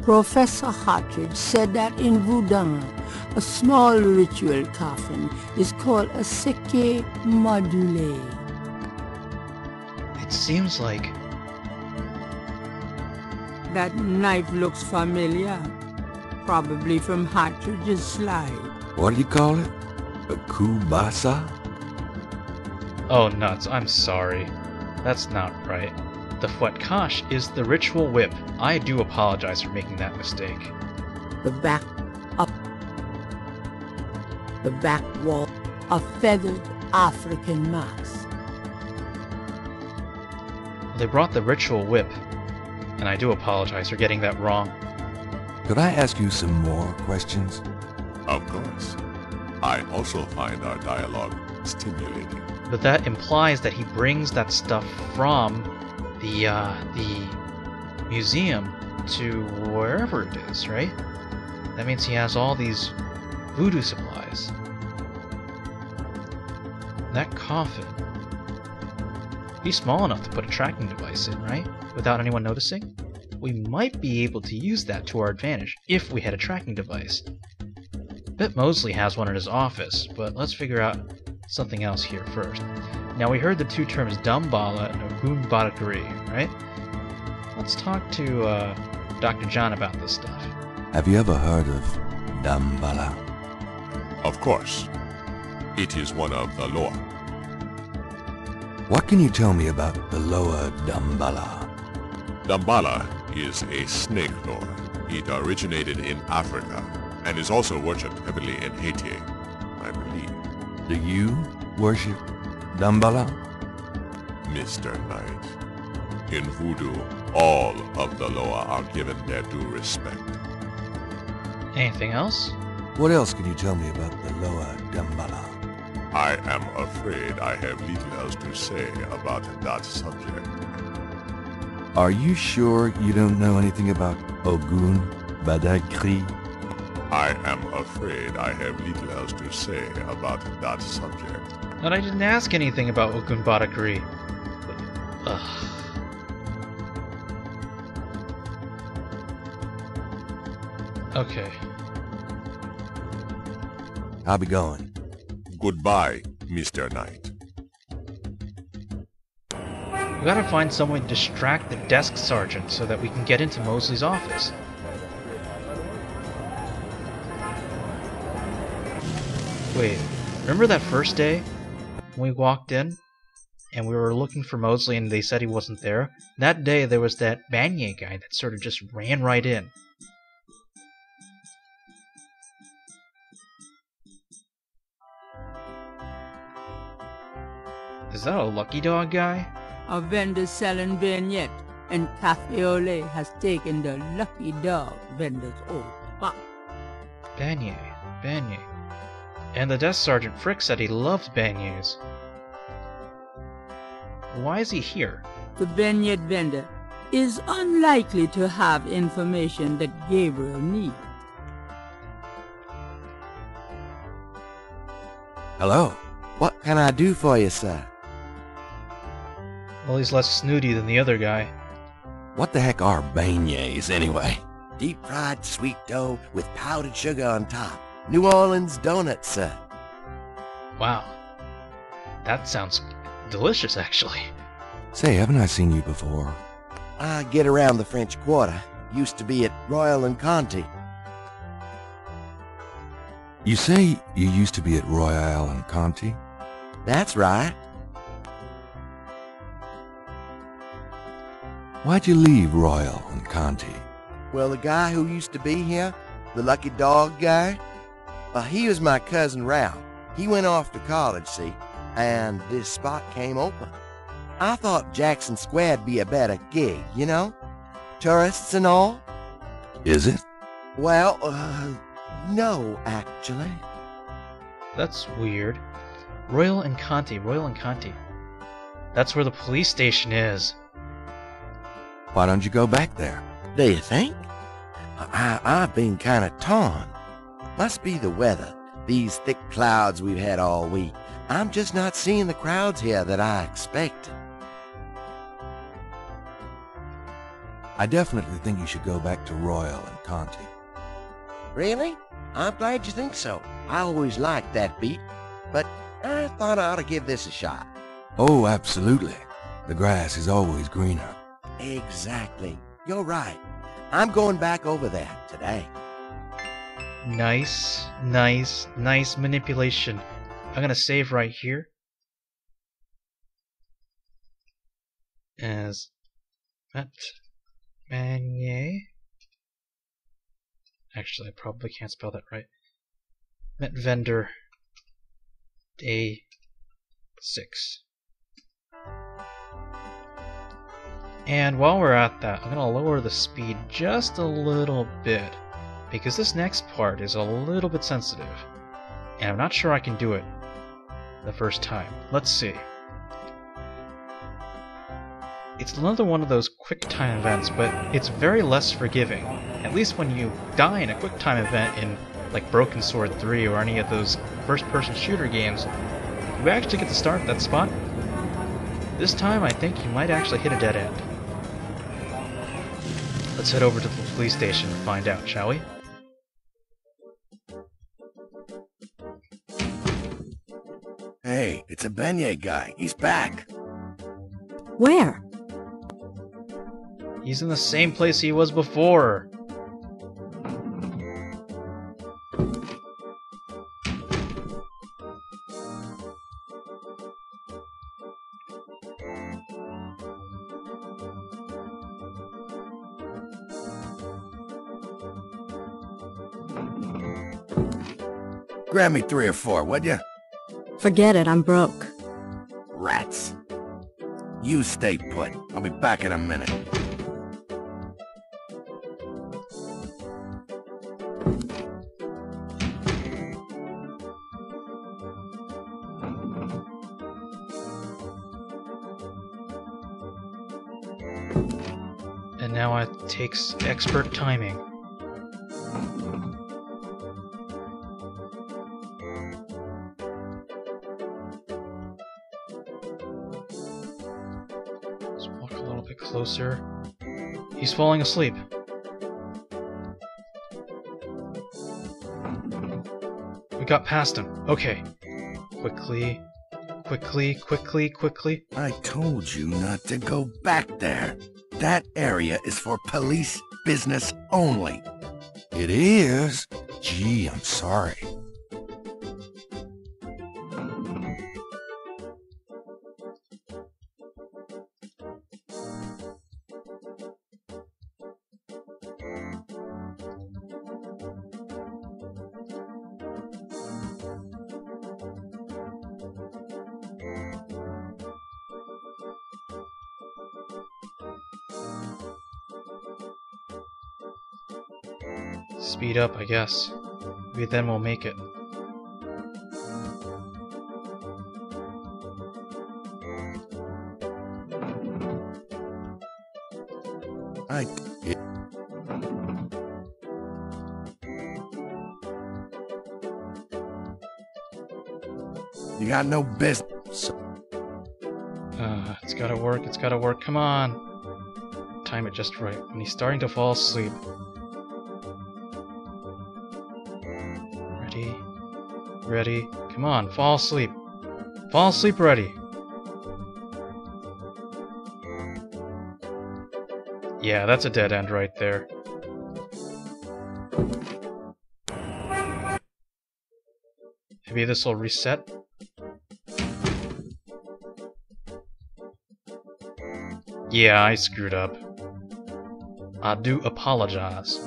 Professor Hartridge said that in Voodoo, a small ritual coffin is called a seke module. It seems like... That knife looks familiar. Probably from Hartridge's slide. What do you call it? A kubasa? Oh, nuts, I'm sorry. That's not right. The Fwetkash is the ritual whip. I do apologize for making that mistake. The back up. The back wall of feathered African mask. They brought the ritual whip, and I do apologize for getting that wrong. Could I ask you some more questions? Of course. I also find our dialogue stimulating. But that implies that he brings that stuff from the museum to wherever it is, right? That means he has all these voodoo supplies. That coffin. He's small enough to put a tracking device in, right? Without anyone noticing? We might be able to use that to our advantage if we had a tracking device. Bet Mosley has one in his office, but let's figure out something else here first. Now we heard the two terms Dambala and Ogun Badagri, right? Let's talk to Dr. John about this stuff. Have you ever heard of Dambala? Of course. It is one of the lore. What can you tell me about the lower Dambala? Dambala is a snake lore. It originated in Africa and is also worshipped heavily in Haiti, I believe. Do you worship Dambala? Mr. Knight, in voodoo, all of the Loa are given their due respect. Anything else? What else can you tell me about the lower Dambala? I am afraid I have little else to say about that subject. Are you sure you don't know anything about Ogun Badagri? I am afraid I have little else to say about that subject. But I didn't ask anything about Ogun Badagri. Ugh. Okay. I'll be going. Goodbye, Mr. Knight. We gotta find some way to distract the desk sergeant so that we can get into Mosley's office. Wait, remember that first day when we walked in and we were looking for Mosley and they said he wasn't there? That day there was that Banye guy that sort of just ran right in. Is that a Lucky Dog guy? A vendor selling vignette, and Cafe Ole has taken the Lucky Dog vendor's old spot. Banye. And the desk sergeant Frick said he loved beignets. Why is he here? The vignette vendor is unlikely to have information that Gabriel needs. Hello. What can I do for you, sir? Well, he's less snooty than the other guy. What the heck are beignets, anyway? Deep-fried sweet dough with powdered sugar on top. New Orleans donuts, sir. Wow. That sounds delicious, actually. Say, haven't I seen you before? I get around the French Quarter. Used to be at Royal and Conti. You say you used to be at Royale and Conti? That's right. Why'd you leave Royal and Conti? Well, the guy who used to be here, the Lucky Dog guy, he was my cousin Ralph. He went off to college, see, and this spot came open. I thought Jackson Square'd be a better gig, you know? Tourists and all. Is it? Well, no, actually. That's weird. Royal and Conti. That's where the police station is. Why don't you go back there? Do you think? I've been kind of torn. Must be the weather. These thick clouds we've had all week. I'm just not seeing the crowds here that I expected. I definitely think you should go back to Royal and Conti. Really? I'm glad you think so. I always liked that beat, but I thought I ought to give this a shot. Oh, absolutely. The grass is always greener. Exactly. You're right. I'm going back over there today. Nice manipulation. I'm gonna save right here. As Met Vanier. Actually, I probably can't spell that right. Met Vendor Day 6. And while we're at that, I'm gonna lower the speed just a little bit, because this next part is a little bit sensitive, and I'm not sure I can do it the first time. Let's see. It's another one of those quick time events, but it's very less forgiving. At least when you die in a quick time event in like Broken Sword 3 or any of those first-person shooter games, you actually get to start at that spot. This time I think you might actually hit a dead end. Let's head over to the police station and find out, shall we? Hey, it's a beignet guy. He's back. Where? He's in the same place he was before. Grab me 3 or 4, would ya? Forget it, I'm broke. Rats. You stay put. I'll be back in a minute. And now it takes expert timing. Let's walk a little bit closer. He's falling asleep. We got past him. Okay. Quickly. I told you not to go back there. That area is for police business only. It is? Gee, I'm sorry. Speed up, I guess. Maybe then we'll make it. You got no business. It's gotta work, come on! Time it just right, when he's starting to fall asleep. Ready, come on, fall asleep. Fall asleep already! Yeah, that's a dead end right there. Maybe this will reset? Yeah, I screwed up. I do apologize.